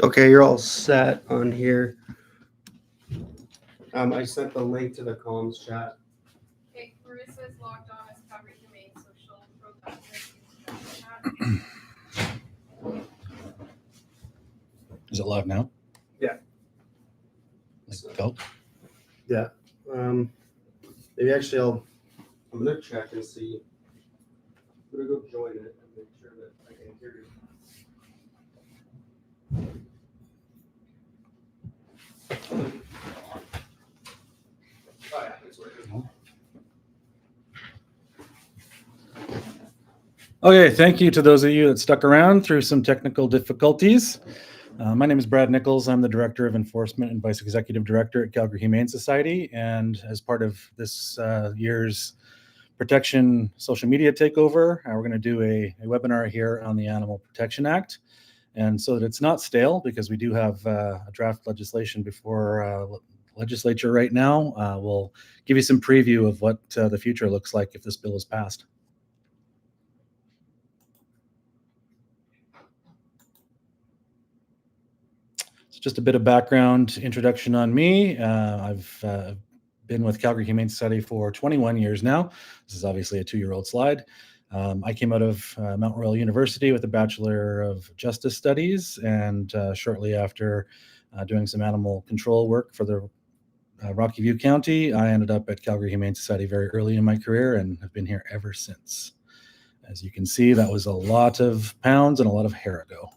Okay, you're all set on here. I sent the link to the comms chat. Okay, Marissa is logged on as Calgary Humane, so she'll throw that link into the chat. Is it live now? Yeah. Like, go. Yeah. Maybe actually I'm gonna check and see. I'm gonna go join it and make sure that I can hear you. Oh yeah, it's working. Okay, thank you to those of you that stuck around through some technical difficulties. My name is Brad Nichols. I'm the Director of Enforcement and Vice Executive Director at Calgary Humane Society. And as part of this year's Protection social media takeover, we're going to do a webinar here on the Animal Protection Act. And so that it's not stale, because we do have a draft legislation before legislature right now, we'll give you some preview of what the future looks like if this bill is passed. So just a bit of background introduction on me. I've been with Calgary Humane Society for 21 years now. This is obviously a 2-year-old slide. I came out of Mount Royal University with a Bachelor of Justice Studies, and shortly after doing some animal control work for the Rocky View County, I ended up at Calgary Humane Society very early in my career and have been here ever since. As you can see, that was a lot of pounds and a lot of hair ago.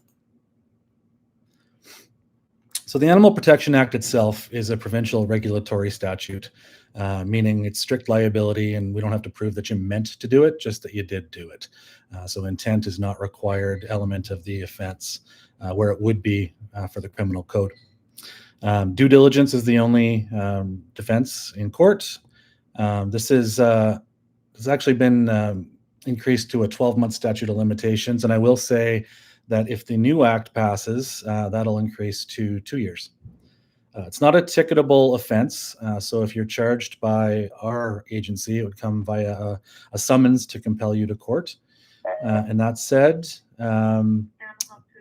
So the Animal Protection Act itself is a provincial regulatory statute, meaning it's strict liability, and we don't have to prove that you meant to do it, just that you did do it. So intent is not required element of the offense, where it would be for the criminal code. Due diligence is the only defense in court. This has actually been increased to a 12-month statute of limitations, and I will say that if the new act passes, that'll increase to 2 years. It's not a ticketable offense, so if you're charged by our agency, it would come via a summons to compel you to court. And that said,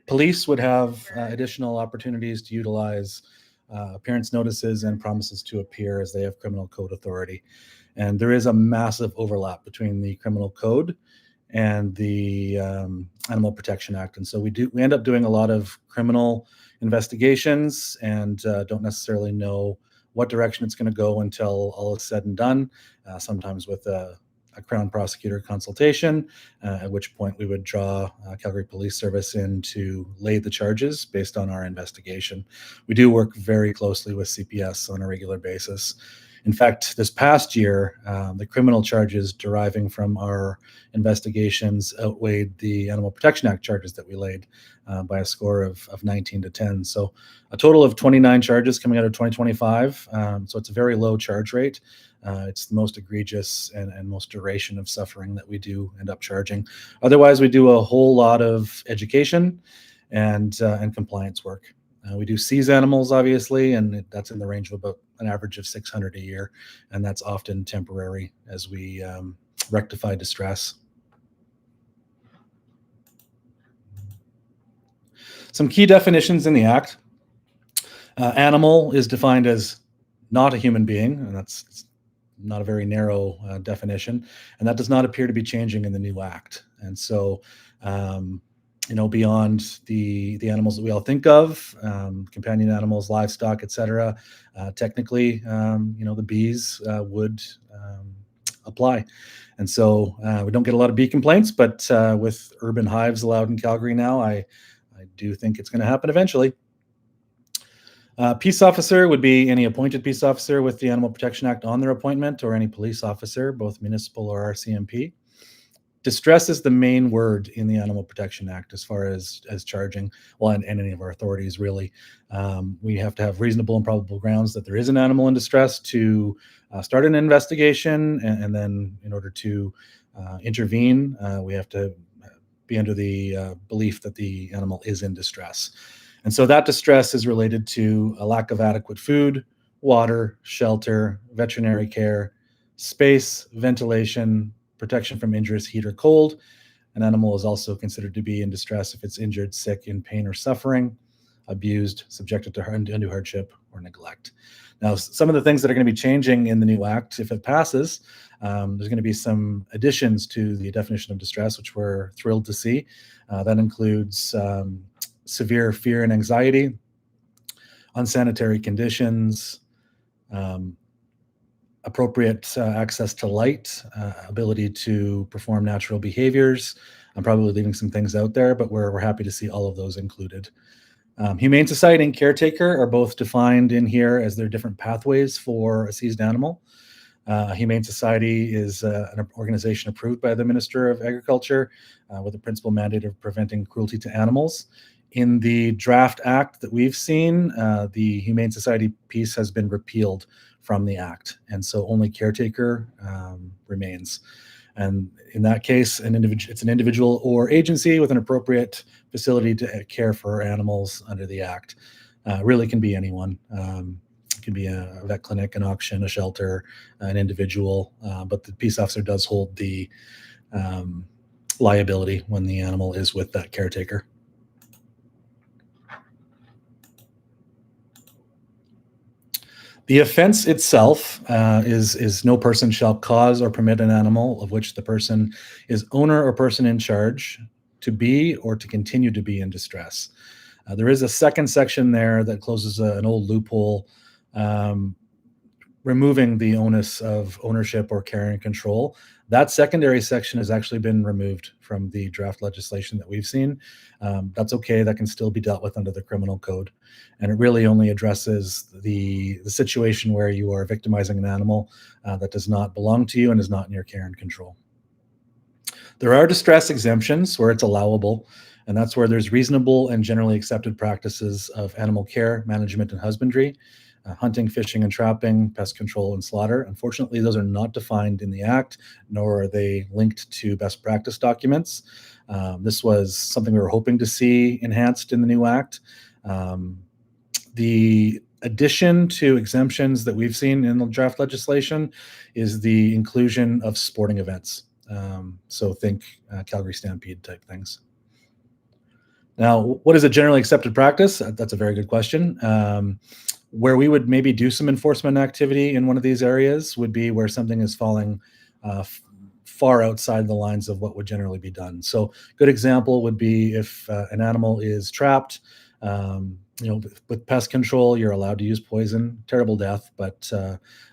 police would have additional opportunities to utilize appearance notices and promises to appear, as they have criminal code authority. And there is a massive overlap between the criminal code and the Animal Protection Act. And so we end up doing a lot of criminal investigations and don't necessarily know what direction it's going to go until all is said and done, sometimes with a Crown prosecutor consultation, at which point we would draw Calgary Police Service in to lay the charges based on our investigation. We do work very closely with CPS on a regular basis. In fact, this past year, the criminal charges deriving from our investigations outweighed the Animal Protection Act charges that we laid by a score of 19 to 10. So a total of 29 charges coming out of 2025. So it's a very low charge rate. It's the most egregious and most duration of suffering that we do end up charging. Otherwise, we do a whole lot of education and compliance work. We do seize animals, obviously, and that's in the range of about an average of 600 a year, and that's often temporary as we rectify distress. Some key definitions in the Act. Animal is defined as not a human being, and that's not a very narrow definition, and that does not appear to be changing in the new Act. And so, beyond the animals that we all think of, companion animals, livestock, etc., technically, the bees would apply. And so we don't get a lot of bee complaints, but with urban hives allowed in Calgary now, I do think it's going to happen eventually. Peace officer would be any appointed peace officer with the Animal Protection Act on their appointment, or any police officer, both municipal or RCMP. Distress is the main word in the Animal Protection Act as far as charging, well, and any of our authorities, really. We have to have reasonable and probable grounds that there is an animal in distress to start an investigation, and then in order to intervene, we have to be under the belief that the animal is in distress. And so that distress is related to a lack of adequate food, water, shelter, veterinary care, space, ventilation, protection from injurious heat or cold. An animal is also considered to be in distress if it's injured, sick, in pain or suffering, abused, subjected to undue hardship or neglect. Now, some of the things that are going to be changing in the new act, if it passes, there's going to be some additions to the definition of distress, which we're thrilled to see. That includes severe fear and anxiety, unsanitary conditions, appropriate access to light, ability to perform natural behaviors. I'm probably leaving some things out there, but we're happy to see all of those included. Humane Society and caretaker are both defined in here as their different pathways for a seized animal. Humane Society is an organization approved by the Minister of Agriculture with the principal mandate of preventing cruelty to animals. In the draft act that we've seen, the Humane Society piece has been repealed from the act, and so only caretaker remains. And in that case, it's an individual or agency with an appropriate facility to care for animals under the act. Really can be anyone. It can be a vet clinic, an auction, a shelter, an individual, but the peace officer does hold the liability when the animal is with that caretaker. The offense itself is no person shall cause or permit an animal of which the person is owner or person in charge to be or to continue to be in distress. There is a second section there that closes an old loophole, removing the onus of ownership or care and control. That secondary section has actually been removed from the draft legislation that we've seen. That's okay. That can still be dealt with under the criminal code. And it really only addresses the situation where you are victimizing an animal that does not belong to you and is not in your care and control. There are distress exemptions where it's allowable, and that's where there's reasonable and generally accepted practices of animal care, management, and husbandry, hunting, fishing, and trapping, pest control, and slaughter. Unfortunately, those are not defined in the Act, nor are they linked to best practice documents. This was something we were hoping to see enhanced in the new Act. The addition to exemptions that we've seen in the draft legislation is the inclusion of sporting events. So think Calgary Stampede type things. Now, what is a generally accepted practice? That's a very good question. Where we would maybe do some enforcement activity in one of these areas would be where something is falling far outside the lines of what would generally be done. So good example would be if an animal is trapped, with pest control, you're allowed to use poison, terrible death, but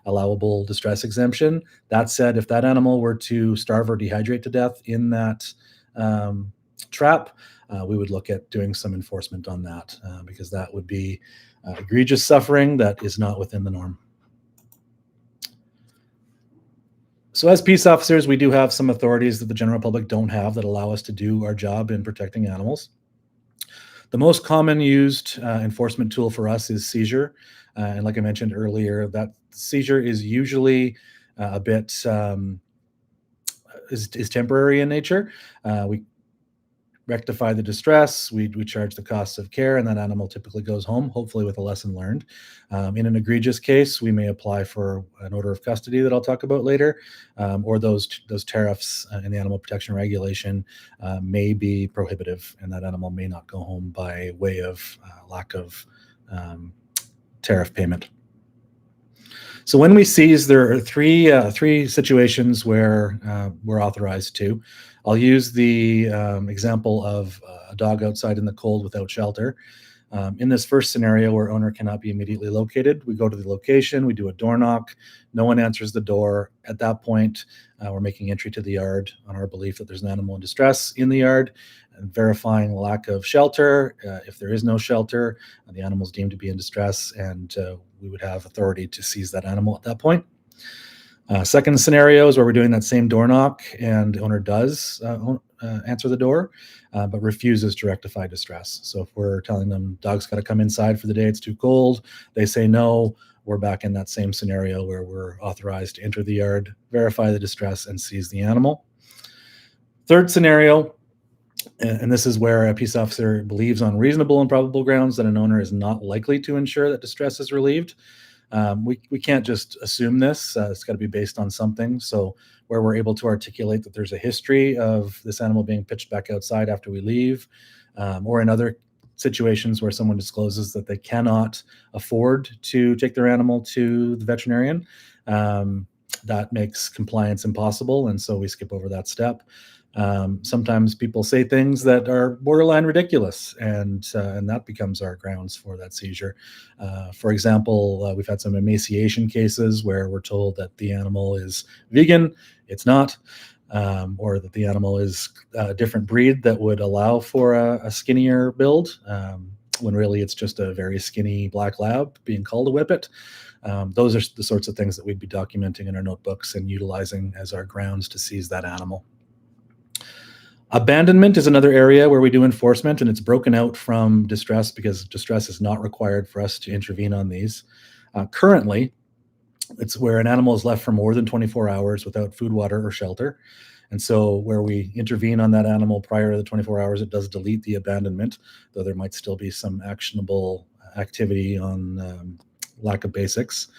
allowable distress exemption. That said, if that animal were to starve or dehydrate to death in that trap, we would look at doing some enforcement on that because that would be egregious suffering that is not within the norm. So as peace officers, we do have some authorities that the general public don't have that allow us to do our job in protecting animals. The most common used enforcement tool for us is seizure. And like I mentioned earlier, that seizure is usually a bit is temporary in nature. We rectify the distress, we charge the costs of care, and that animal typically goes home, hopefully with a lesson learned. In an egregious case, we may apply for an order of custody that I'll talk about later, or those tariffs in the animal protection regulation may be prohibitive, and that animal may not go home by way of lack of tariff payment. So when we seize, there are three situations where we're authorized to. I'll use the example of a dog outside in the cold without shelter. In this first scenario where owner cannot be immediately located, we go to the location, we do a door knock, no one answers the door. At that point, we're making entry to the yard on our belief that there's an animal in distress in the yard, and verifying lack of shelter. If there is no shelter, the animal is deemed to be in distress, and we would have authority to seize that animal at that point. Second scenario is where we're doing that same door knock and the owner does answer the door, but refuses to rectify distress. So if we're telling them dog's got to come inside for the day, it's too cold, they say no, we're back in that same scenario where we're authorized to enter the yard, verify the distress, and seize the animal. Third scenario, and this is where a peace officer believes on reasonable and probable grounds that an owner is not likely to ensure that distress is relieved. We can't just assume this. It's got to be based on something. So where we're able to articulate that there's a history of this animal being pitched back outside after we leave, or in other situations where someone discloses that they cannot afford to take their animal to the veterinarian, that makes compliance impossible, and so we skip over that step. Sometimes people say things that are borderline ridiculous, and that becomes our grounds for that seizure. For example, we've had some emaciation cases where we're told that the animal is vegan, it's not, or that the animal is a different breed that would allow for a skinnier build, when really it's just a very skinny black lab being called a whippet. Those are the sorts of things that we'd be documenting in our notebooks and utilizing as our grounds to seize that animal. Abandonment is another area where we do enforcement, and it's broken out from distress because distress is not required for us to intervene on these. Currently, it's where an animal is left for more than 24 hours without food, water, or shelter. And so where we intervene on that animal prior to the 24 hours, it does delete the abandonment, though there might still be some actionable activity on lack of basics.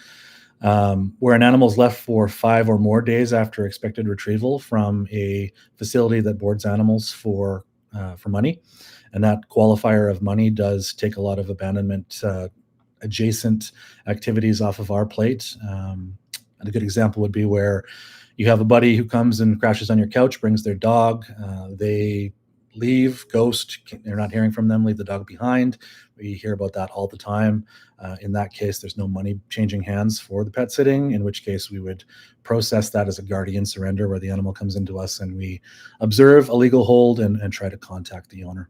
Where an animal is left for 5 or more days after expected retrieval from a facility that boards animals for money. And that qualifier of money does take a lot of abandonment adjacent activities off of our plate. And a good example would be where you have a buddy who comes and crashes on your couch, brings their dog, they leave, ghost, they're not hearing from them, leave the dog behind. We hear about that all the time. In that case, there's no money changing hands for the pet sitting, in which case we would process that as a guardian surrender where the animal comes into us and we observe a legal hold and try to contact the owner.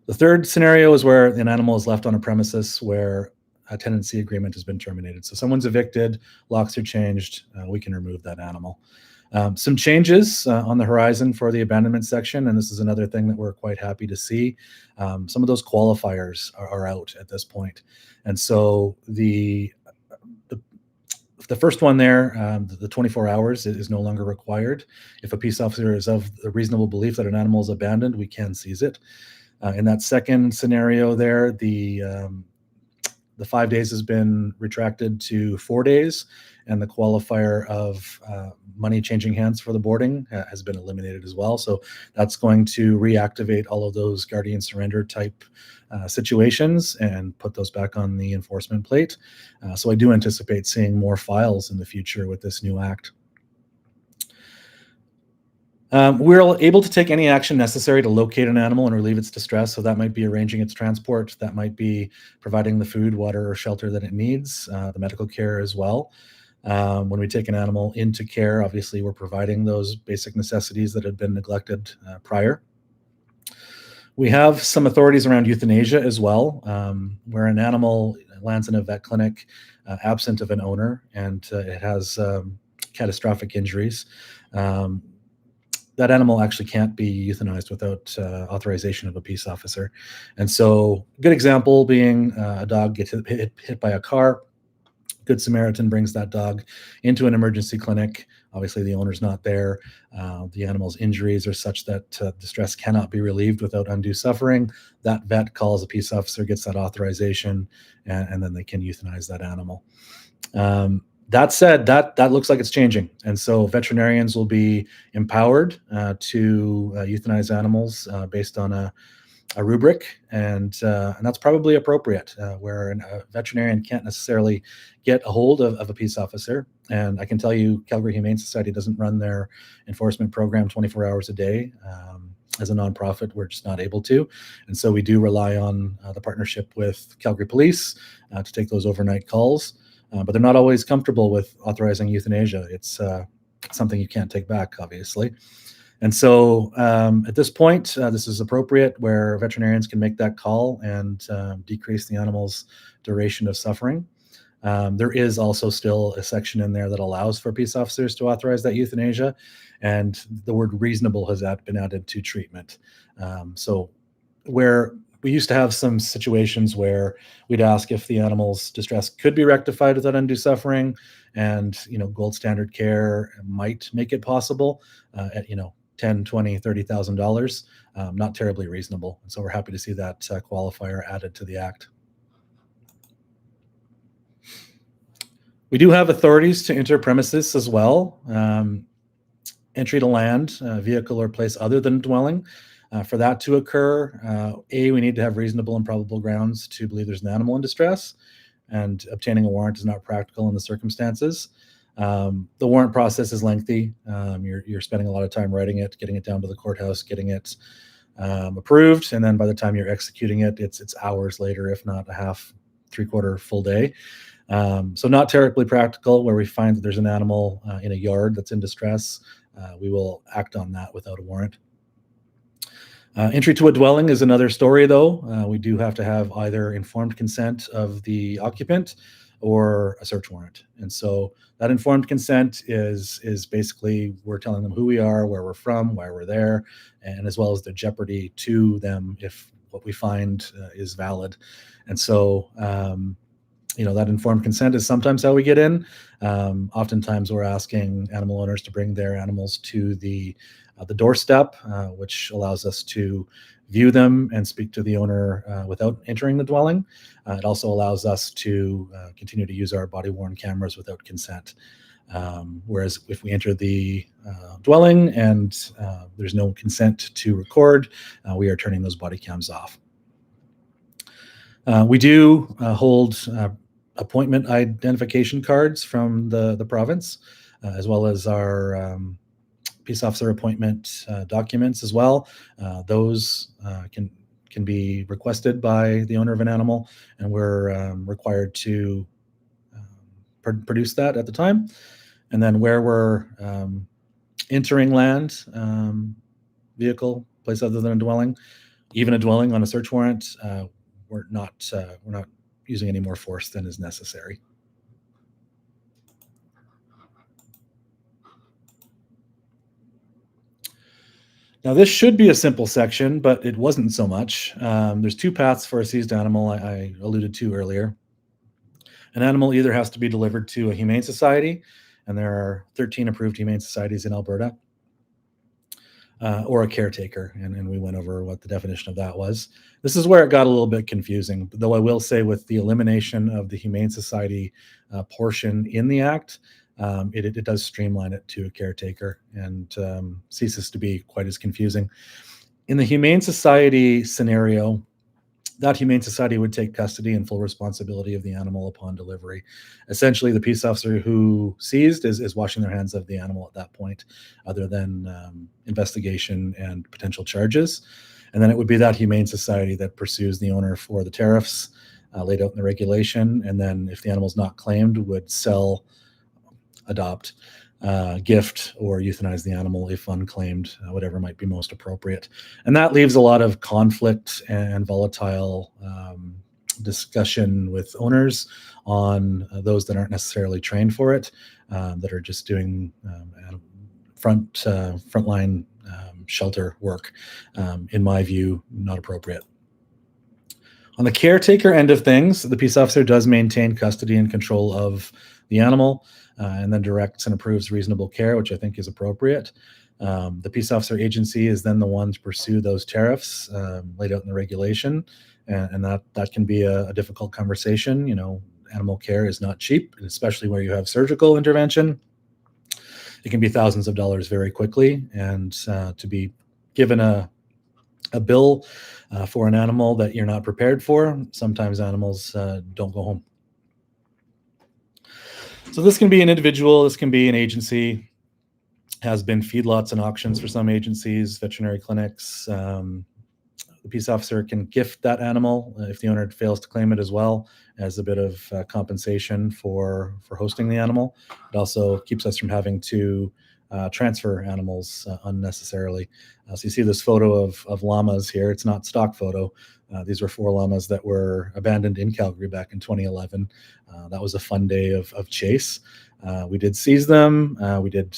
The third scenario is where an animal is left on a premises where a tenancy agreement has been terminated. So someone's evicted, locks are changed, we can remove that animal. Some changes on the horizon for the abandonment section, and this is another thing that we're quite happy to see. Some of those qualifiers are out at this point. And so the first one there, the 24 hours is no longer required. If a peace officer is of the reasonable belief that an animal is abandoned, we can seize it. In that second scenario there, the 5 days has been retracted to 4 days, and the qualifier of money changing hands for the boarding has been eliminated as well. So that's going to reactivate all of those guardian surrender type situations and put those back on the enforcement plate. So I do anticipate seeing more files in the future with this new act. We're able to take any action necessary to locate an animal and relieve its distress. So that might be arranging its transport. That might be providing the food, water, or shelter that it needs, the medical care as well. When we take an animal into care, obviously we're providing those basic necessities that had been neglected prior. We have some authorities around euthanasia as well, where an animal lands in a vet clinic absent of an owner and it has catastrophic injuries. That animal actually can't be euthanized without authorization of a peace officer. And so a good example being a dog gets hit by a car. Good Samaritan brings that dog into an emergency clinic. Obviously, the owner's not there. The animal's injuries are such that distress cannot be relieved without undue suffering. That vet calls a peace officer, gets that authorization, and then they can euthanize that animal. That said, that looks like it's changing. And so veterinarians will be empowered to euthanize animals based on a rubric, and that's probably appropriate, where a veterinarian can't necessarily get a hold of a peace officer. And I can tell you, Calgary Humane Society doesn't run their enforcement program 24 hours a day. As a nonprofit, we're just not able to. And so we do rely on the partnership with Calgary Police to take those overnight calls. But they're not always comfortable with authorizing euthanasia. It's something you can't take back, obviously. And so at this point, this is appropriate where veterinarians can make that call and decrease the animal's duration of suffering. There is also still a section in there that allows for peace officers to authorize that euthanasia, and the word reasonable has been added to treatment. So where we used to have some situations where we'd ask if the animal's distress could be rectified without undue suffering, and gold standard care might make it possible at $10,000, $20,000, $30,000. Not terribly reasonable, and so we're happy to see that qualifier added to the act. We do have authorities to enter premises as well. Entry to land, vehicle or place other than dwelling. For that to occur, we need to have reasonable and probable grounds to believe there's an animal in distress, and obtaining a warrant is not practical in the circumstances. The warrant process is lengthy. You're spending a lot of time writing it, getting it down to the courthouse, getting it approved, and then by the time you're executing it, it's hours later, if not a half, three-quarter full day. So not terribly practical. Where we find that there's an animal in a yard that's in distress, we will act on that without a warrant. Entry to a dwelling is another story, though. We do have to have either informed consent of the occupant or a search warrant. And so that informed consent is basically we're telling them who we are, where we're from, why we're there, and as well as the jeopardy to them if what we find is valid. And so that informed consent is sometimes how we get in. Oftentimes we're asking animal owners to bring their animals to the doorstep, which allows us to view them and speak to the owner without entering the dwelling. It also allows us to continue to use our body-worn cameras without consent. Whereas if we enter the dwelling and there's no consent to record, we are turning those body cams off. We do hold appointment identification cards from the province, as well as our peace officer appointment documents as well. Those can be requested by the owner of an animal, and we're required to produce that at the time. And then where we're entering land, vehicle, place other than a dwelling, even a dwelling on a search warrant, we're not using any more force than is necessary. Now, this should be a simple section, but it wasn't so much. There's two paths for a seized animal I alluded to earlier. An animal either has to be delivered to a humane society, and there are 13 approved humane societies in Alberta, or a caretaker, and we went over what the definition of that was. This is where it got a little bit confusing, though I will say with the elimination of the Humane Society portion in the Act, it does streamline it to a caretaker and ceases to be quite as confusing. In the Humane Society scenario, that Humane Society would take custody and full responsibility of the animal upon delivery. Essentially, the peace officer who seized is washing their hands of the animal at that point, other than investigation and potential charges. And then it would be that Humane Society that pursues the owner for the tariffs laid out in the regulation. And then if the animal's not claimed, would sell, adopt, gift, or euthanize the animal if unclaimed, whatever might be most appropriate. And that leaves a lot of conflict and volatile discussion with owners on those that aren't necessarily trained for it, that are just doing frontline shelter work. In my view, not appropriate. On the caretaker end of things, the peace officer does maintain custody and control of the animal, and then directs and approves reasonable care, which I think is appropriate. The peace officer agency is then the one to pursue those tariffs laid out in the regulation, and that can be a difficult conversation. Animal care is not cheap, especially where you have surgical intervention. It can be thousands of dollars very quickly, and to be given a bill for an animal that you're not prepared for, sometimes animals don't go home. So this can be an individual, this can be an agency, has been feedlots and auctions for some agencies, veterinary clinics. The peace officer can gift that animal if the owner fails to claim it, as well as a bit of compensation for hosting the animal. It also keeps us from having to transfer animals unnecessarily. So you see this photo of llamas here. It's not stock photo. These were 4 llamas that were abandoned in Calgary back in 2011. That was a fun day of chase. We did seize them. We did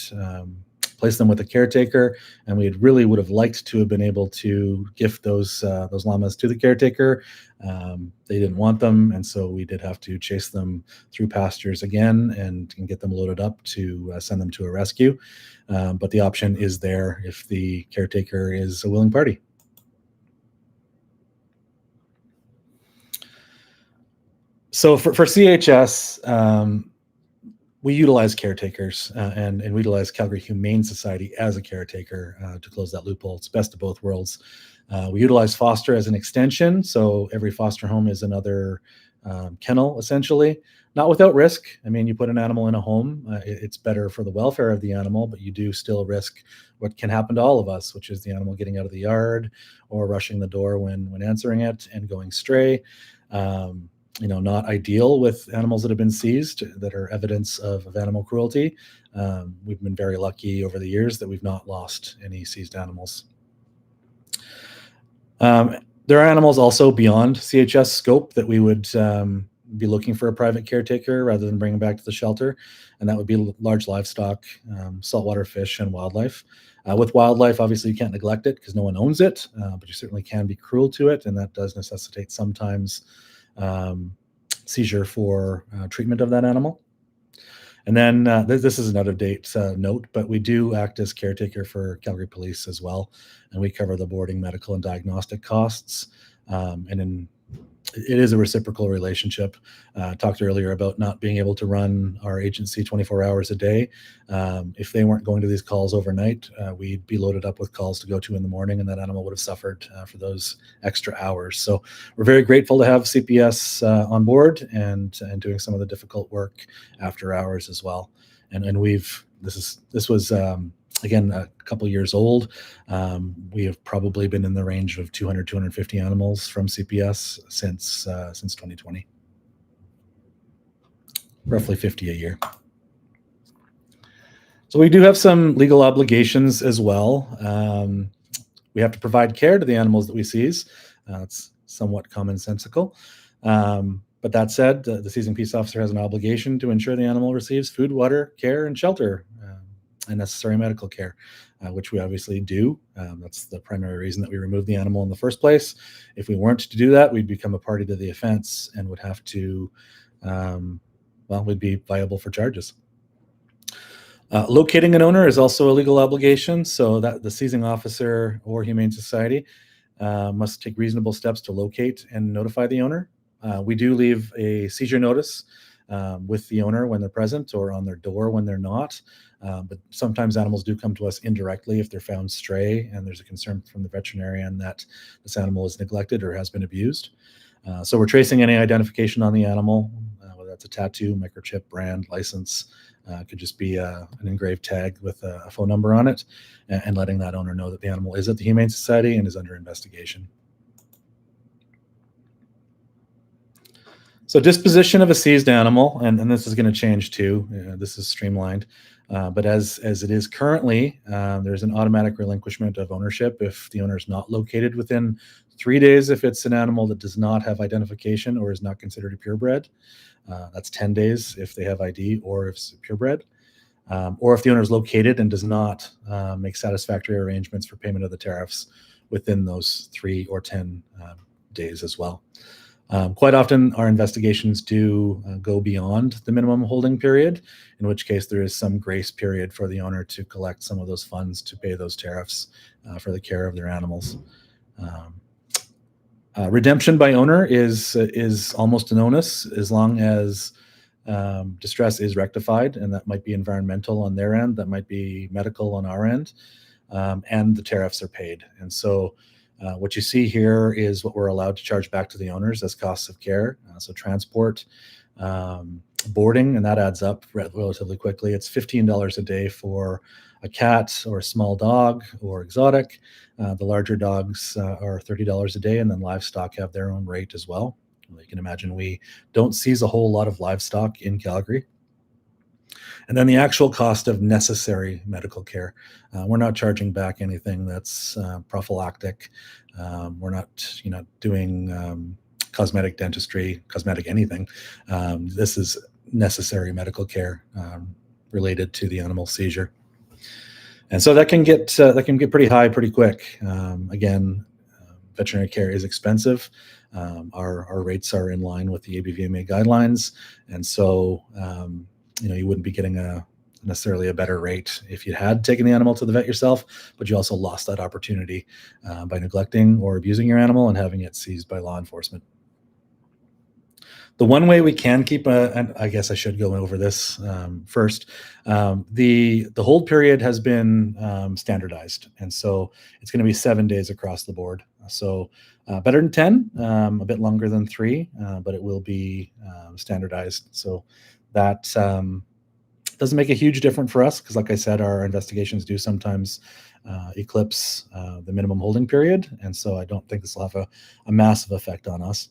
place them with a caretaker, and we really would have liked to have been able to gift those llamas to the caretaker. They didn't want them, and so we did have to chase them through pastures again and get them loaded up to send them to a rescue. But the option is there if the caretaker is a willing party. So for CHS, we utilize caretakers and we utilize Calgary Humane Society as a caretaker to close that loophole. It's best of both worlds. We utilize foster as an extension, so every foster home is another kennel, essentially. Not without risk. I mean, you put an animal in a home, it's better for the welfare of the animal, but you do still risk what can happen to all of us, which is the animal getting out of the yard or rushing the door when answering it and going stray. Not ideal with animals that have been seized that are evidence of animal cruelty. We've been very lucky over the years that we've not lost any seized animals. There are animals also beyond CHS scope that we would be looking for a private caretaker rather than bring them back to the shelter, and that would be large livestock, saltwater fish, and wildlife. With wildlife, obviously, you can't neglect it because no one owns it, but you certainly can be cruel to it, and that does necessitate sometimes seizure for treatment of that animal. And then this is an out-of-date note, but we do act as caretaker for Calgary Police as well, and we cover the boarding, medical, and diagnostic costs. It is a reciprocal relationship. Talked earlier about not being able to run our agency 24 hours a day. If they weren't going to these calls overnight, we'd be loaded up with calls to go to in the morning, and that animal would have suffered for those extra hours. So we're very grateful to have CPS on board and doing some of the difficult work after hours as well. And this was again, a couple years old. We have probably been in the range of 200, 250 animals from CPS since 2020. Roughly 50 a year. So we do have some legal obligations as well. We have to provide care to the animals that we seize. It's somewhat commonsensical. But that said, the seizing peace officer has an obligation to ensure the animal receives food, water, care, and shelter, and necessary medical care, which we obviously do. That's the primary reason that we removed the animal in the first place. If we weren't to do that, we'd become a party to the offense and would have to, we'd be liable for charges. Locating an owner is also a legal obligation, so that the seizing officer or Humane Society must take reasonable steps to locate and notify the owner. We do leave a seizure notice with the owner when they're present or on their door when they're not. But sometimes animals do come to us indirectly if they're found stray and there's a concern from the veterinarian that this animal is neglected or has been abused. So we're tracing any identification on the animal, whether that's a tattoo, microchip, brand, license. Could just be an engraved tag with a phone number on it, and letting that owner know that the animal is at the Humane Society and is under investigation. So disposition of a seized animal, and this is going to change too. This is streamlined. But as it is currently, there's an automatic relinquishment of ownership if the owner is not located within 3 days if it's an animal that does not have identification or is not considered a purebred. That's 10 days if they have ID or if it's a purebred. Or if the owner is located and does not make satisfactory arrangements for payment of the tariffs within those 3 or 10 days as well. Quite often, our investigations do go beyond the minimum holding period, in which case there is some grace period for the owner to collect some of those funds to pay those tariffs for the care of their animals. Redemption by owner is almost an onus as long as distress is rectified, and that might be environmental on their end, that might be medical on our end, and the tariffs are paid. And so what you see here is what we're allowed to charge back to the owners as costs of care. So transport, boarding, and that adds up relatively quickly. It's $15 a day for a cat or a small dog or exotic. The larger dogs are $30 a day, and then livestock have their own rate as well. You can imagine we don't seize a whole lot of livestock in Calgary. And then the actual cost of necessary medical care. We're not charging back anything that's prophylactic. We're not, doing cosmetic dentistry, cosmetic anything. This is necessary medical care related to the animal seizure. And so that can get pretty high pretty quick. Again, veterinary care is expensive. Our rates are in line with the ABVMA guidelines, and so you wouldn't be getting necessarily a better rate if you had taken the animal to the vet yourself, but you also lost that opportunity by neglecting or abusing your animal and having it seized by law enforcement. The one way we can keep and I guess I should go over this first. The hold period has been standardized, and so it's going to be 7 days across the board. So better than 10, a bit longer than 3, but it will be standardized. So that doesn't make a huge difference for us because, like I said, our investigations do sometimes eclipse the minimum holding period, and so I don't think this will have a massive effect on us.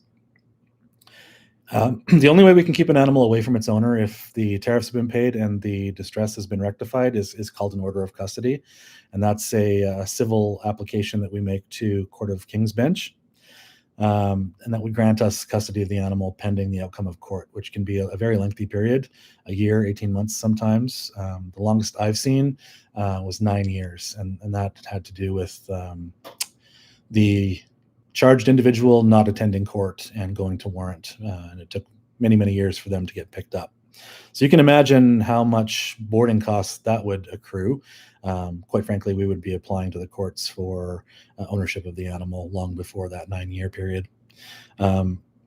The only way we can keep an animal away from its owner if the tariffs have been paid and the distress has been rectified is called an order of custody. And that's a civil application that we make to Court of King's Bench. And that would grant us custody of the animal pending the outcome of court, which can be a very lengthy period, a year, 18 months sometimes. The longest I've seen was 9 years, and that had to do with the charged individual not attending court and going to warrant. And it took many, many years for them to get picked up. So you can imagine how much boarding costs that would accrue. Quite frankly, we would be applying to the courts for ownership of the animal long before that 9-year period.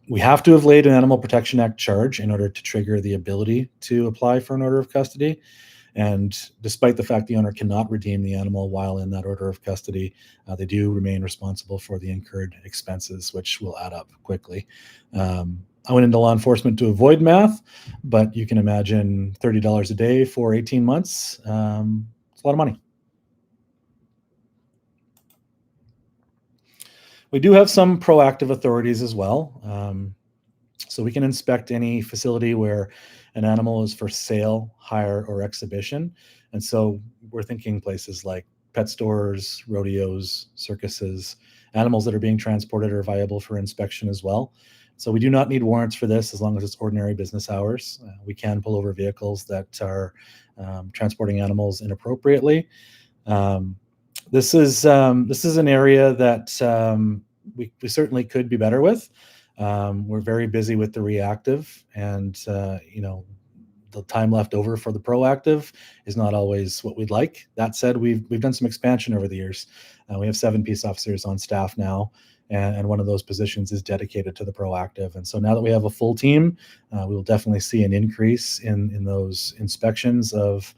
We have to have laid an Animal Protection Act charge in order to trigger the ability to apply for an order of custody. And despite the fact the owner cannot redeem the animal while in that order of custody, they do remain responsible for the incurred expenses, which will add up quickly. I went into law enforcement to avoid math, but you can imagine $30 a day for 18 months. It's a lot of money. We do have some proactive authorities as well. So we can inspect any facility where an animal is for sale, hire, or exhibition. And so we're thinking places like pet stores, rodeos, circuses. Animals that are being transported are viable for inspection as well. So we do not need warrants for this as long as it's ordinary business hours. We can pull over vehicles that are transporting animals inappropriately. This is an area that we certainly could be better with. We're very busy with the reactive, and the time left over for the proactive is not always what we'd like. That said, we've done some expansion over the years. We have 7 peace officers on staff now, and one of those positions is dedicated to the proactive. And so now that we have a full team, we will definitely see an increase in those inspections of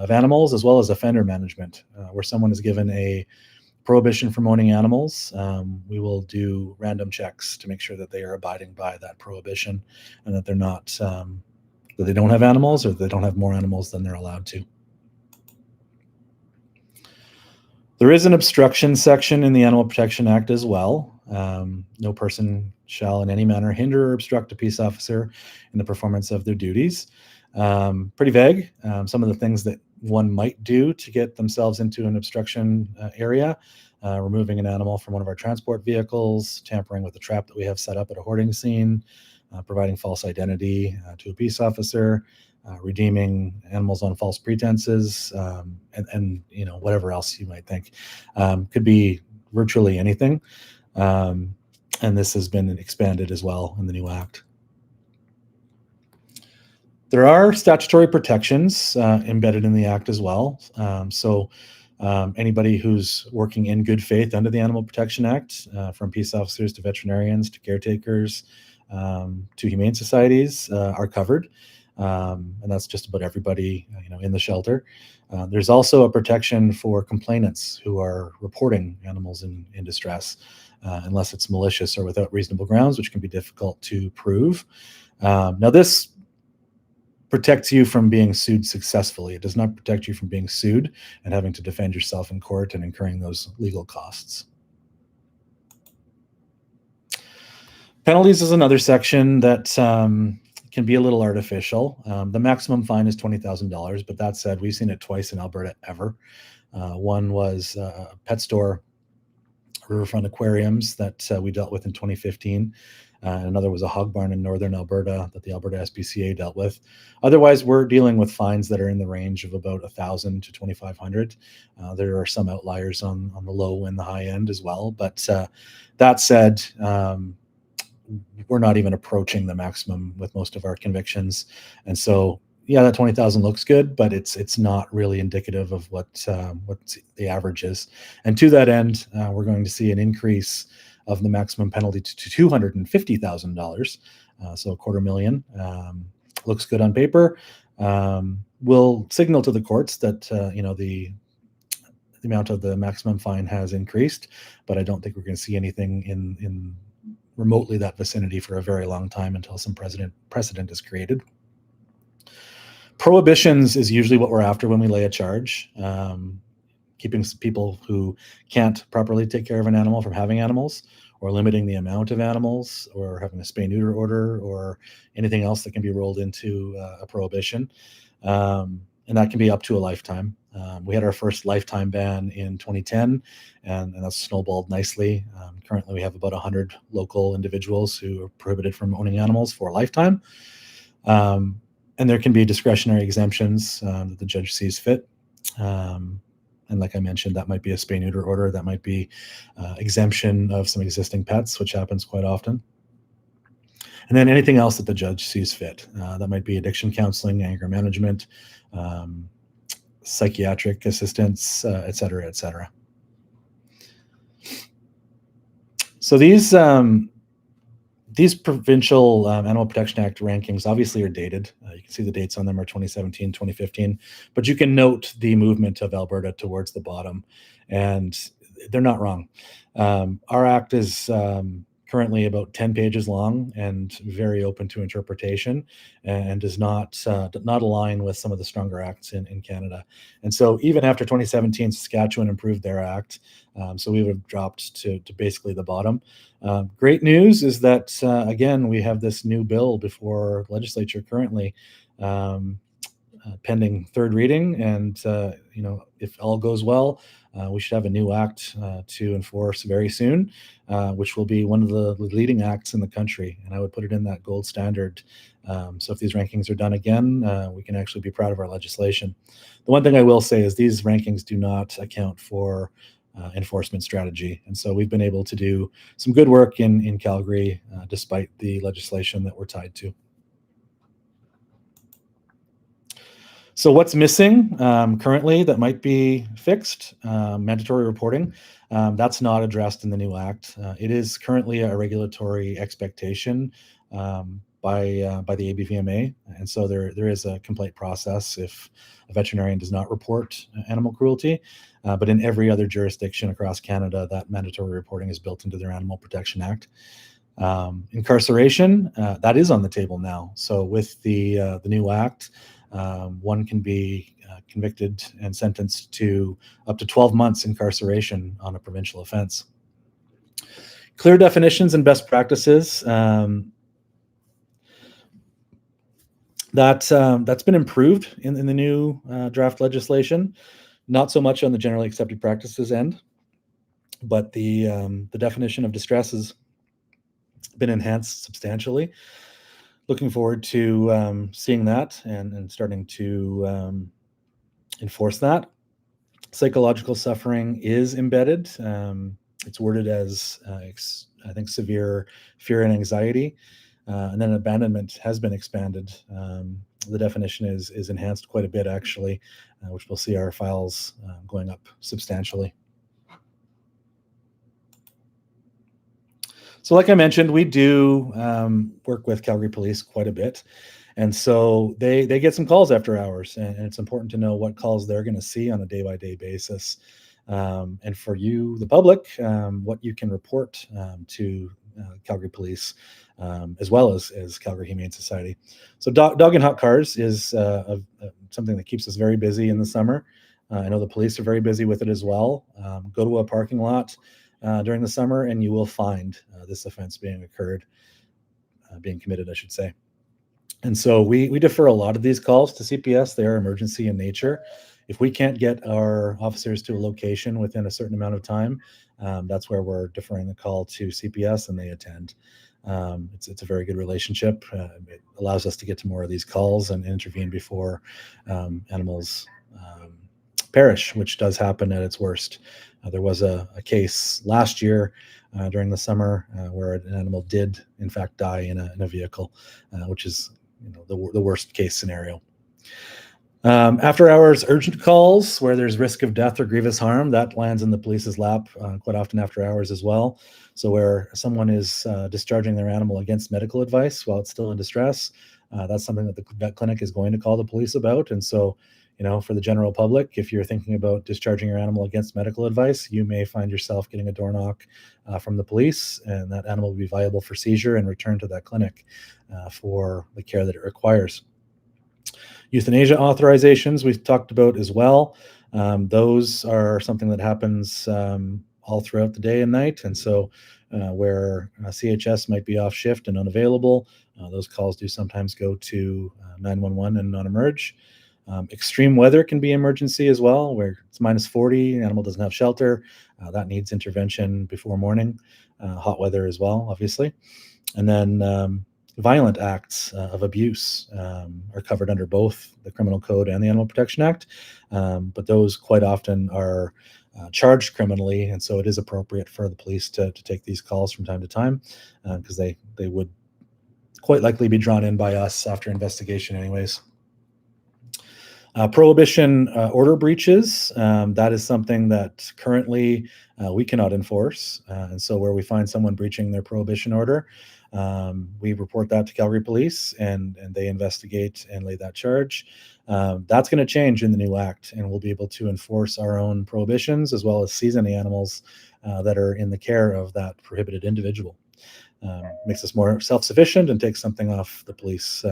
animals, as well as offender management, where someone is given a prohibition from owning animals. We will do random checks to make sure that they are abiding by that prohibition and that they're not, that they don't have animals or they don't have more animals than they're allowed to. There is an obstruction section in the Animal Protection Act as well. No person shall in any manner hinder or obstruct a peace officer in the performance of their duties. Pretty vague. Some of the things that one might do to get themselves into an obstruction area: removing an animal from one of our transport vehicles, tampering with the trap that we have set up at a hoarding scene, providing false identity to a peace officer, redeeming animals on false pretenses, and whatever else you might think. Could be virtually anything. And this has been expanded as well in the new act. There are statutory protections embedded in the act as well. So anybody who's working in good faith under the Animal Protection Act, from peace officers to veterinarians to caretakers to humane societies, are covered. And that's just about everybody in the shelter. There's also a protection for complainants who are reporting animals in distress, unless it's malicious or without reasonable grounds, which can be difficult to prove. Now, this protects you from being sued successfully. It does not protect you from being sued and having to defend yourself in court and incurring those legal costs. Penalties is another section that can be a little artificial. The maximum fine is $20,000, but that said, we've seen it twice in Alberta ever. One was a pet store, Riverfront Aquariums, that we dealt with in 2015. Another was a hog barn in northern Alberta that the Alberta SPCA dealt with. Otherwise, we're dealing with fines that are in the range of about $1,000 to $2,500. There are some outliers on the low and the high end as well. But that said, we're not even approaching the maximum with most of our convictions. And so, yeah, that 20,000 looks good, but it's not really indicative of what the average is. And to that end, we're going to see an increase of the maximum penalty to $250,000 So $250,000 looks good on paper. Will signal to the courts that the amount of the maximum fine has increased, but I don't think we're going to see anything in remotely that vicinity for a very long time until some precedent is created. Prohibitions is usually what we're after when we lay a charge. Keeping people who can't properly take care of an animal from having animals, or limiting the amount of animals, or having a spay-neuter order, or anything else that can be rolled into a prohibition. And that can be up to a lifetime. We had our first lifetime ban in 2010, and that's snowballed nicely. Currently, we have about 100 local individuals who are prohibited from owning animals for a lifetime. And there can be discretionary exemptions that the judge sees fit. And like I mentioned, that might be a spay-neuter order. That might be exemption of some existing pets, which happens quite often. And then anything else that the judge sees fit. That might be addiction counseling, anger management, psychiatric assistance, et cetera, et cetera. So these provincial Animal Protection Act rankings obviously are dated. You can see the dates on them are 2017, 2015, but you can note the movement of Alberta towards the bottom, and they're not wrong. Our act is currently about 10 pages long and very open to interpretation, and does not align with some of the stronger acts in Canada. And so even after 2017, Saskatchewan improved their act, so we would have dropped to basically the bottom. Great news is that, again, we have this new bill before legislature currently, pending third reading. And, if all goes well, we should have a new act to enforce very soon, which will be one of the leading acts in the country. And I would put it in that gold standard. So if these rankings are done again, we can actually be proud of our legislation. The one thing I will say is these rankings do not account for enforcement strategy. And so we've been able to do some good work in Calgary, despite the legislation that we're tied to. So what's missing currently that might be fixed? Mandatory reporting. That's not addressed in the new act. It is currently a regulatory expectation by the ABVMA, and so there is a complaint process if a veterinarian does not report animal cruelty. But in every other jurisdiction across Canada, that mandatory reporting is built into their Animal Protection Act. Incarceration, that is on the table now. So with the new act, one can be convicted and sentenced to up to 12 months incarceration on a provincial offense. Clear definitions and best practices. That's been improved in the new draft legislation. Not so much on the generally accepted practices end, but the definition of distress has been enhanced substantially. Looking forward to seeing that and starting to enforce that. Psychological suffering is embedded. It's worded as, I think, severe fear and anxiety. And then abandonment has been expanded. The definition is enhanced quite a bit, actually, which we'll see our files going up substantially. So like I mentioned, we do work with Calgary Police quite a bit. And so they get some calls after hours, and it's important to know what calls they're going to see on a day-by-day basis. And for you, the public, what you can report to Calgary Police, as well as Calgary Humane Society. So dog and hot cars is something that keeps us very busy in the summer. I know the police are very busy with it as well. Go to a parking lot during the summer, and you will find this offense being committed, I should say. And so we defer a lot of these calls to CPS. They are emergency in nature. If we can't get our officers to a location within a certain amount of time, that's where we're deferring the call to CPS, and they attend. It's a very good relationship. It allows us to get to more of these calls and intervene before animals perish, which does happen at its worst. There was a case last year during the summer where an animal did, in fact, die in a vehicle, which is the worst case scenario. After hours urgent calls where there's risk of death or grievous harm, that lands in the police's lap quite often after hours as well. So where someone is discharging their animal against medical advice while it's still in distress, that's something that the vet clinic is going to call the police about. And so, for the general public, if you're thinking about discharging your animal against medical advice, you may find yourself getting a door knock from the police, and that animal will be viable for seizure and returned to that clinic for the care that it requires. Euthanasia authorizations we've talked about as well. Those are something that happens all throughout the day and night. And so where CHS might be off shift and unavailable, those calls do sometimes go to 911 and non-emerge. Extreme weather can be emergency as well, where it's -40, animal doesn't have shelter. That needs intervention before morning. Hot weather as well, obviously. And then violent acts of abuse are covered under both the Criminal Code and the Animal Protection Act, but those quite often are charged criminally, and so it is appropriate for the police to take these calls from time to time because they would quite likely be drawn in by us after investigation anyways. Prohibition order breaches, that is something that currently we cannot enforce, and so where we find someone breaching their prohibition order, we report that to Calgary Police, and they investigate and lay that charge. That's going to change in the new act, and we'll be able to enforce our own prohibitions as well as seize any animals that are in the care of that prohibited individual. Makes us more self-sufficient and takes something off the police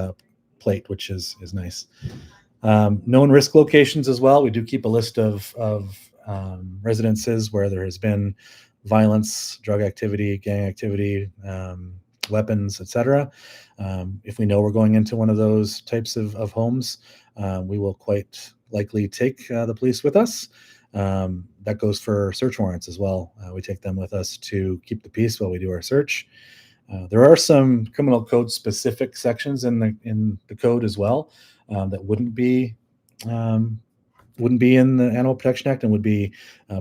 plate, which is nice. Known risk locations as well. We do keep a list of residences where there has been violence, drug activity, gang activity, weapons, etc. If we know we're going into one of those types of homes, we will quite likely take the police with us. That goes for search warrants as well. We take them with us to keep the peace while we do our search. There are some criminal code specific sections in the code as well that wouldn't be in the Animal Protection Act and would be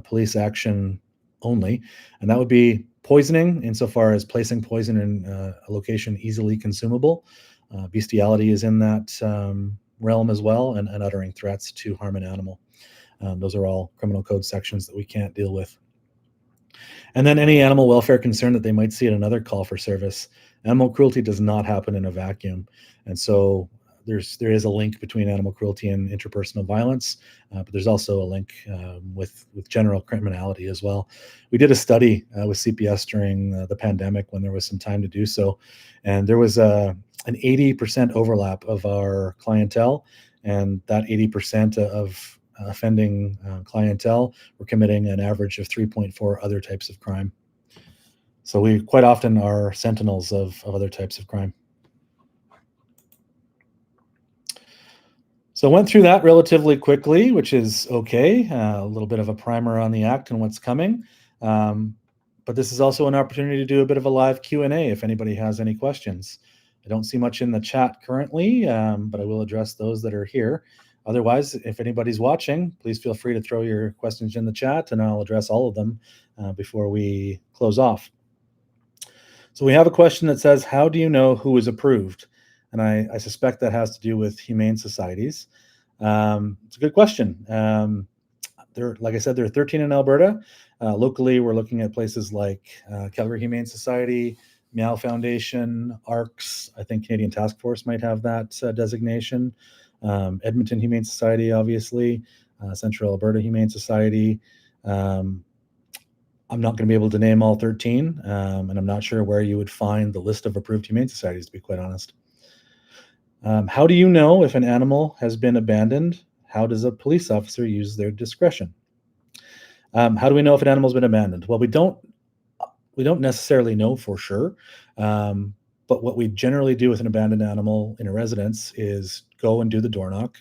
police action only, and that would be poisoning insofar as placing poison in a location easily consumable. Bestiality is in that realm as well, and uttering threats to harm an animal. Those are all criminal code sections that we can't deal with. And then any animal welfare concern that they might see at another call for service. Animal cruelty does not happen in a vacuum, and so there is a link between animal cruelty and interpersonal violence, but there's also a link with general criminality as well. We did a study with CPS during the pandemic when there was some time to do so, and there was an 80% overlap of our clientele, and that 80% of offending clientele were committing an average of 3.4 other types of crime. So we quite often are sentinels of other types of crime. So I went through that relatively quickly, which is okay. A little bit of a primer on the act and what's coming. But this is also an opportunity to do a bit of a live Q&A if anybody has any questions. I don't see much in the chat currently, but I will address those that are here. Otherwise, if anybody's watching, please feel free to throw your questions in the chat and I'll address all of them before we close off. So we have a question that says, how do you know who is approved? And I suspect that has to do with humane societies. It's a good question. Like I said, there are 13 in Alberta. Locally, we're looking at places like Calgary Humane Society, Meow Foundation, ARCS. I think Canadian Task Force might have that designation. Edmonton Humane Society, obviously. Central Alberta Humane Society. I'm not going to be able to name all 13, and I'm not sure where you would find the list of approved humane societies, to be quite honest. How do you know if an animal has been abandoned? How does a police officer use their discretion? How do we know if an animal's been abandoned? Well, we don't necessarily know for sure, but what we generally do with an abandoned animal in a residence is go and do the door knock.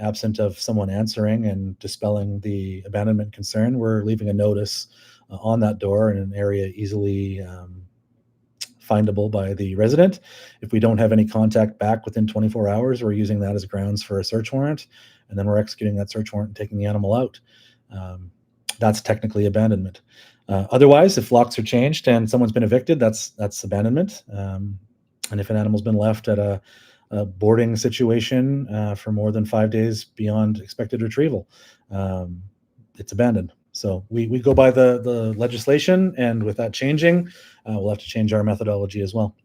Absent of someone answering and dispelling the abandonment concern, we're leaving a notice on that door in an area easily findable by the resident. If we don't have any contact back within 24 hours, we're using that as grounds for a search warrant, and then we're executing that search warrant and taking the animal out. That's technically abandonment. Otherwise, if locks are changed and someone's been evicted, that's abandonment. And if an animal's been left at a boarding situation for more than 5 days beyond expected retrieval. It's abandoned. So we go by the legislation, and with that changing, we'll have to change our methodology as well.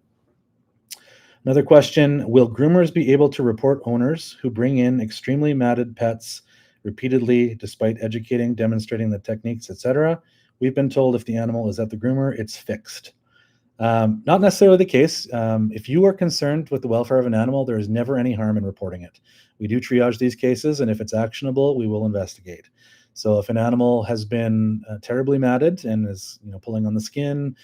Another question, will groomers be able to report owners who bring in extremely matted pets repeatedly despite educating, demonstrating the techniques, etc.? We've been told if the animal is at the groomer, it's fixed. Not necessarily the case. If you are concerned with the welfare of an animal, there is never any harm in reporting it. We do triage these cases, and if it's actionable, we will investigate. So if an animal has been terribly matted and is pulling on the skin,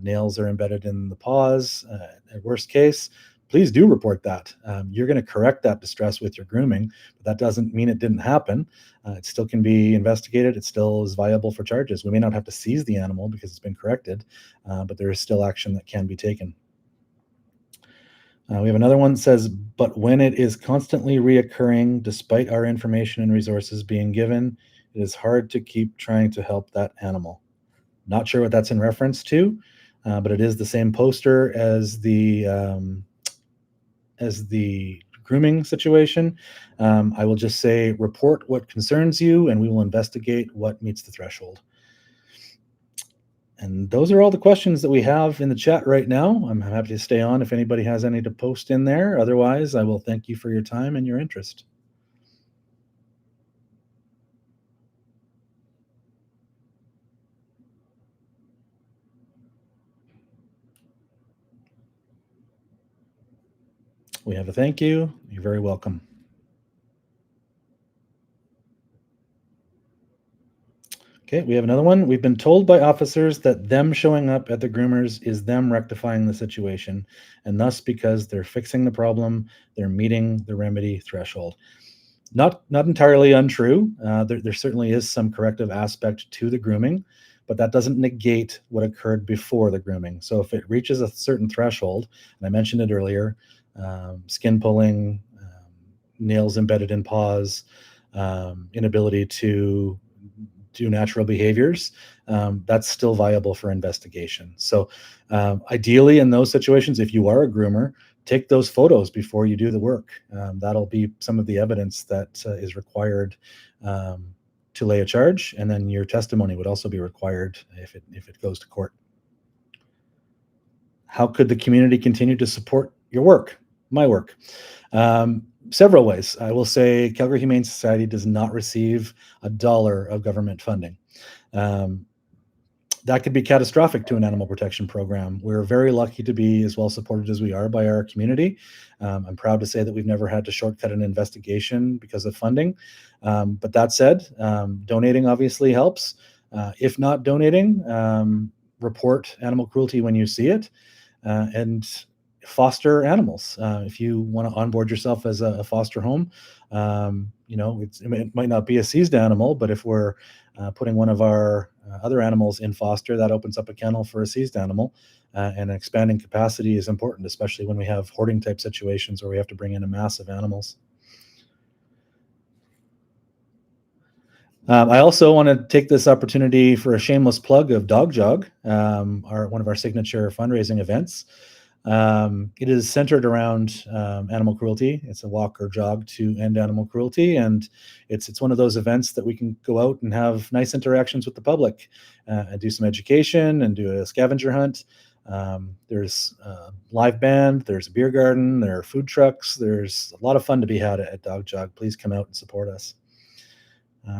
nails are embedded in the paws, at worst case, please do report that. You're going to correct that distress with your grooming, but that doesn't mean it didn't happen. It still can be investigated. It still is viable for charges. We may not have to seize the animal because it's been corrected, but there is still action that can be taken. We have another one that says, but when it is constantly reoccurring, despite our information and resources being given, it is hard to keep trying to help that animal. Not sure what that's in reference to, but it is the same poster as the grooming situation. I will just say, report what concerns you, and we will investigate what meets the threshold. And those are all the questions that we have in the chat right now. I'm happy to stay on if anybody has any to post in there. Otherwise, I will thank you for your time and your interest. We have a thank you. You're very welcome. Okay, we have another one. We've been told by officers that them showing up at the groomers is them rectifying the situation, and thus because they're fixing the problem, they're meeting the remedy threshold. Not entirely untrue. There certainly is some corrective aspect to the grooming, but that doesn't negate what occurred before the grooming. So if it reaches a certain threshold, and I mentioned it earlier, skin pulling, nails embedded in paws, inability to do natural behaviors, that's still viable for investigation. So ideally in those situations, if you are a groomer, take those photos before you do the work. That'll be some of the evidence that is required to lay a charge, and then your testimony would also be required if it goes to court. How could the community continue to support your work, my work? Several ways. I will say Calgary Humane Society does not receive $1 of government funding. That could be catastrophic to an animal protection program. We're very lucky to be as well supported as we are by our community. I'm proud to say that we've never had to shortcut an investigation because of funding. But that said, donating obviously helps. If not donating, report animal cruelty when you see it, and foster animals. If you want to onboard yourself as a foster home, it might not be a seized animal, but if we're putting one of our other animals in foster, that opens up a kennel for a seized animal, and expanding capacity is important, especially when we have hoarding type situations where we have to bring in a mass of animals. I also want to take this opportunity for a shameless plug of Dog Jog, one of our signature fundraising events. It is centered around animal cruelty. It's a walk or jog to end animal cruelty, and it's one of those events that we can go out and have nice interactions with the public, and do some education and do a scavenger hunt. There's a live band, there's a beer garden, there are food trucks. There's a lot of fun to be had at Dog Jog. Please come out and support us.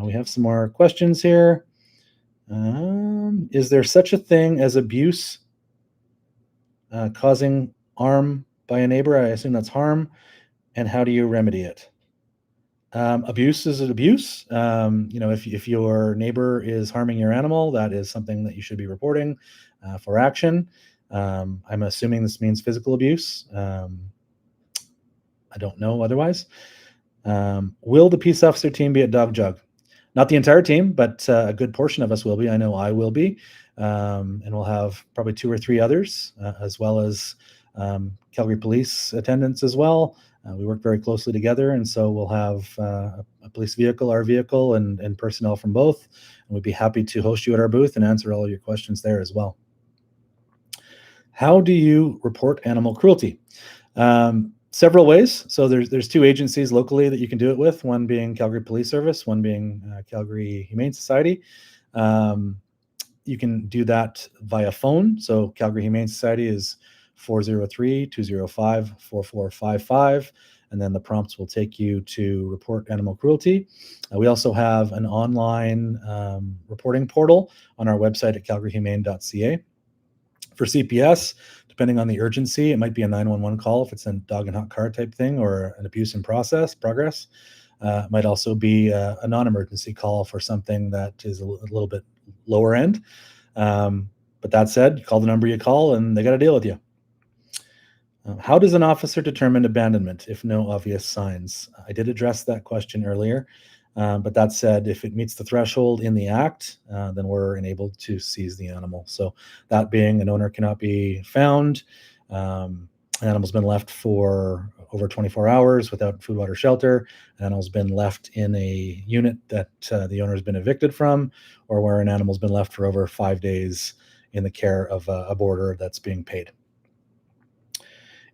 We have some more questions here. Is there such a thing as abuse causing harm by a neighbor? I assume that's harm. And how do you remedy it? Abuse is an abuse. If your neighbor is harming your animal, that is something that you should be reporting for action. I'm assuming this means physical abuse. I don't know otherwise. Will the peace officer team be at Dog Jog? Not the entire team, but a good portion of us will be. I know I will be. And we'll have probably 2 or 3 others, as well as Calgary Police attendants as well. We work very closely together, and so we'll have a police vehicle, our vehicle, and personnel from both. And we'd be happy to host you at our booth and answer all of your questions there as well. How do you report animal cruelty? Several ways. So there's two agencies locally that you can do it with, one being Calgary Police Service, one being Calgary Humane Society. You can do that via phone. So Calgary Humane Society is 403-205-4455. And then the prompts will take you to report animal cruelty. We also have an online reporting portal on our website at calgaryhumane.ca. For CPS, depending on the urgency, it might be a 911 call if it's a dog and hot car type thing, or an abuse in progress. It might also be a non-emergency call for something that is a little bit lower end. But that said, you call the number you call and they got to deal with you. How does an officer determine abandonment if no obvious signs? I did address that question earlier, but that said, if it meets the threshold in the act, then we're enabled to seize the animal. So that being an owner cannot be found, an animal's been left for over 24 hours without food, water, shelter, an animal's been left in a unit that the owner has been evicted from, or where an animal's been left for over 5 days in the care of a boarder that's being paid.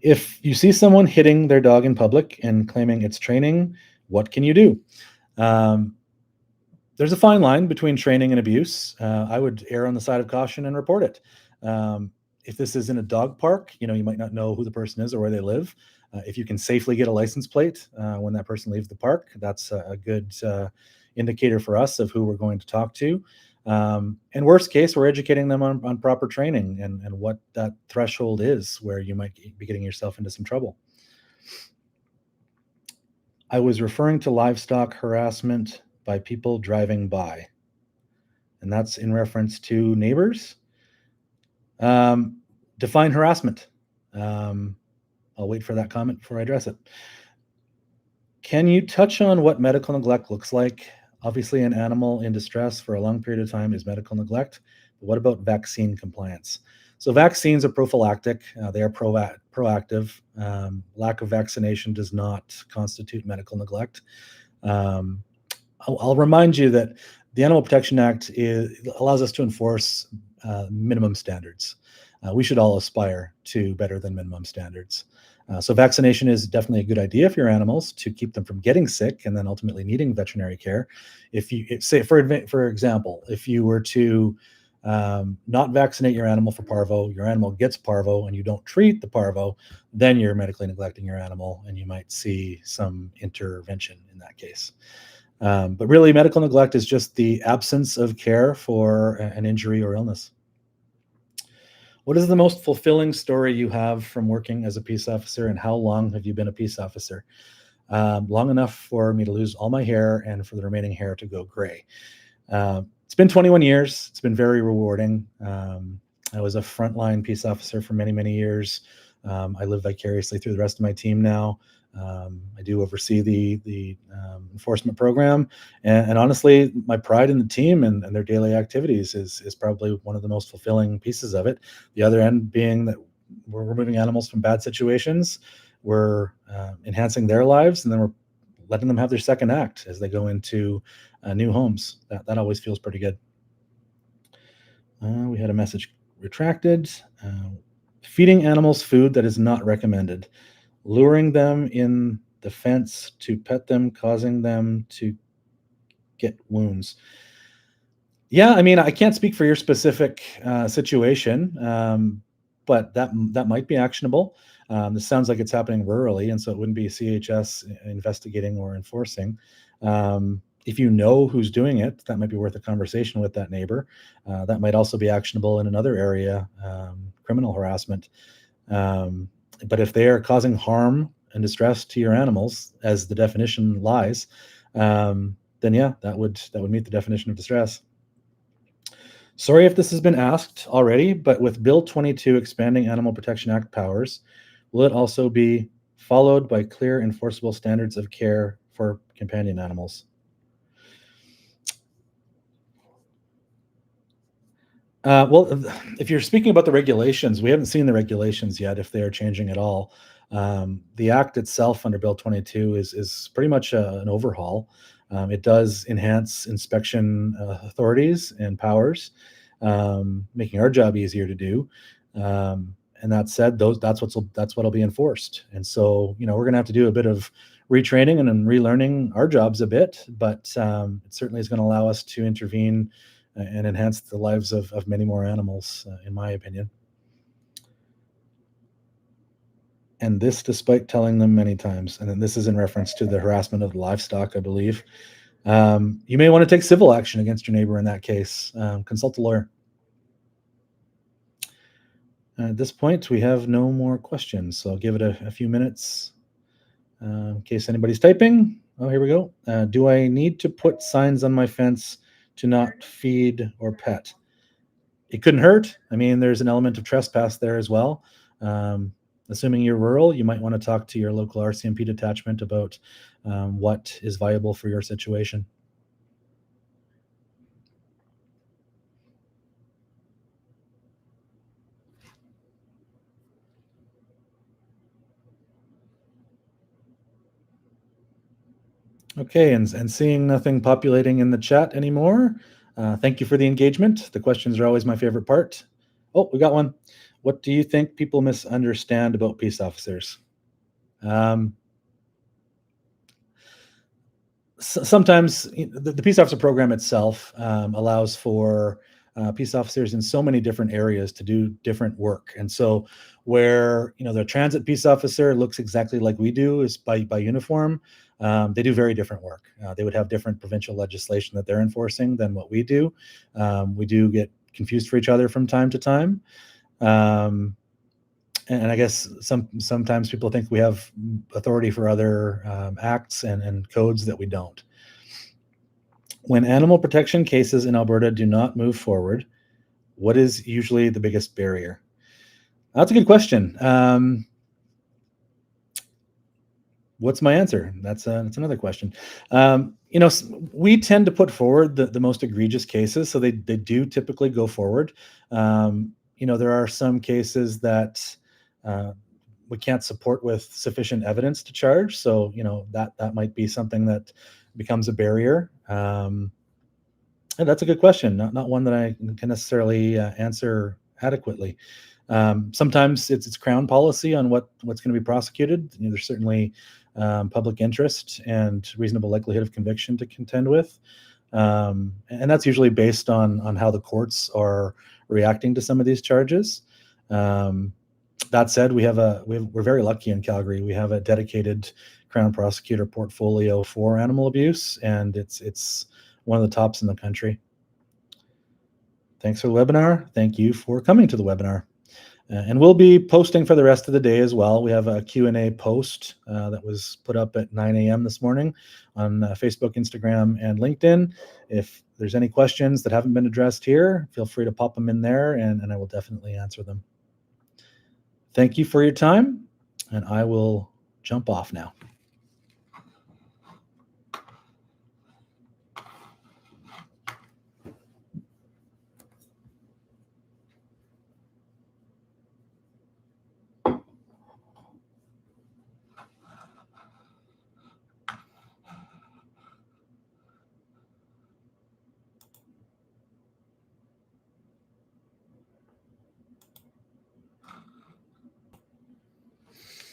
If you see someone hitting their dog in public and claiming it's training, what can you do? There's a fine line between training and abuse. I would err on the side of caution and report it. If this is in a dog park, you might not know who the person is or where they live. If you can safely get a license plate when that person leaves the park, that's a good indicator for us of who we're going to talk to. And worst case, we're educating them on proper training and what that threshold is where you might be getting yourself into some trouble. I was referring to livestock harassment by people driving by, and that's in reference to neighbors. Define harassment. I'll wait for that comment before I address it. Can you touch on what medical neglect looks like? Obviously, an animal in distress for a long period of time is medical neglect. But what about vaccine compliance? So vaccines are prophylactic. They are proactive. Lack of vaccination does not constitute medical neglect. I'll remind you that the Animal Protection Act allows us to enforce minimum standards. We should all aspire to better than minimum standards. So vaccination is definitely a good idea for your animals to keep them from getting sick and then ultimately needing veterinary care. If you say, for example, if you were to not vaccinate your animal for parvo, your animal gets parvo and you don't treat the parvo, then you're medically neglecting your animal and you might see some intervention in that case. But really, medical neglect is just the absence of care for an injury or illness. What is the most fulfilling story you have from working as a peace officer, and how long have you been a peace officer? Long enough for me to lose all my hair and for the remaining hair to go gray. It's been 21 years. It's been very rewarding. I was a frontline peace officer for many, many years. I live vicariously through the rest of my team now. I do oversee the enforcement program, and honestly, my pride in the team and their daily activities is probably one of the most fulfilling pieces of it. The other end being that we're removing animals from bad situations, we're enhancing their lives, and then we're letting them have their second act as they go into new homes. That always feels pretty good. We had a message retracted. Feeding animals food that is not recommended. Luring them in the fence to pet them, causing them to get wounds. Yeah, I mean, I can't speak for your specific situation, but that might be actionable. This sounds like it's happening rurally, and so it wouldn't be CHS investigating or enforcing. If you know who's doing it, that might be worth a conversation with that neighbor. That might also be actionable in another area, criminal harassment. But if they are causing harm and distress to your animals, as the definition lies, then yeah, that would meet the definition of distress. Sorry if this has been asked already, but with Bill 22 expanding Animal Protection Act powers, will it also be followed by clear enforceable standards of care for companion animals? Well, if you're speaking about the regulations, we haven't seen the regulations yet, if they are changing at all. The act itself under Bill 22 is pretty much an overhaul. It does enhance inspection authorities and powers, making our job easier to do. And that said, that's what'll be enforced. And so, we're going to have to do a bit of retraining and relearning our jobs a bit, but it certainly is going to allow us to intervene and enhance the lives of many more animals, in my opinion. And this despite telling them many times. And then this is in reference to the harassment of livestock, I believe. You may want to take civil action against your neighbor in that case. Consult a lawyer. At this point, we have no more questions, so I'll give it a few minutes in case anybody's typing. Oh, here we go. Do I need to put signs on my fence to not feed or pet? It couldn't hurt. I mean, there's an element of trespass there as well. Assuming you're rural, you might want to talk to your local RCMP detachment about what is viable for your situation. Okay, and seeing nothing populating in the chat anymore, thank you for the engagement. The questions are always my favorite part. Oh, we got one. What do you think people misunderstand about peace officers? Sometimes the peace officer program itself allows for peace officers in so many different areas to do different work. And so where, the transit peace officer looks exactly like we do, is by uniform, they do very different work. They would have different provincial legislation that they're enforcing than what we do. We do get confused for each other from time to time. And I guess sometimes people think we have authority for other acts and codes that we don't. When animal protection cases in Alberta do not move forward, what is usually the biggest barrier? That's a good question. What's my answer? That's another question. We tend to put forward the most egregious cases, so they do typically go forward. There are some cases that we can't support with sufficient evidence to charge. So, that might be something that becomes a barrier. And that's a good question. Not one that I can necessarily answer adequately. Sometimes it's Crown policy on what's going to be prosecuted. There's certainly public interest and reasonable likelihood of conviction to contend with. And that's usually based on how the courts are reacting to some of these charges. That said, we're very lucky in Calgary. We have a dedicated Crown prosecutor portfolio for animal abuse, and it's one of the tops in the country. Thanks for the webinar. Thank you for coming to the webinar. And we'll be posting for the rest of the day as well. We have a Q&A post that was put up at 9 a.m. this morning on Facebook, Instagram, and LinkedIn. If there's any questions that haven't been addressed here, feel free to pop them in there, and I will definitely answer them. Thank you for your time, and I will jump off now.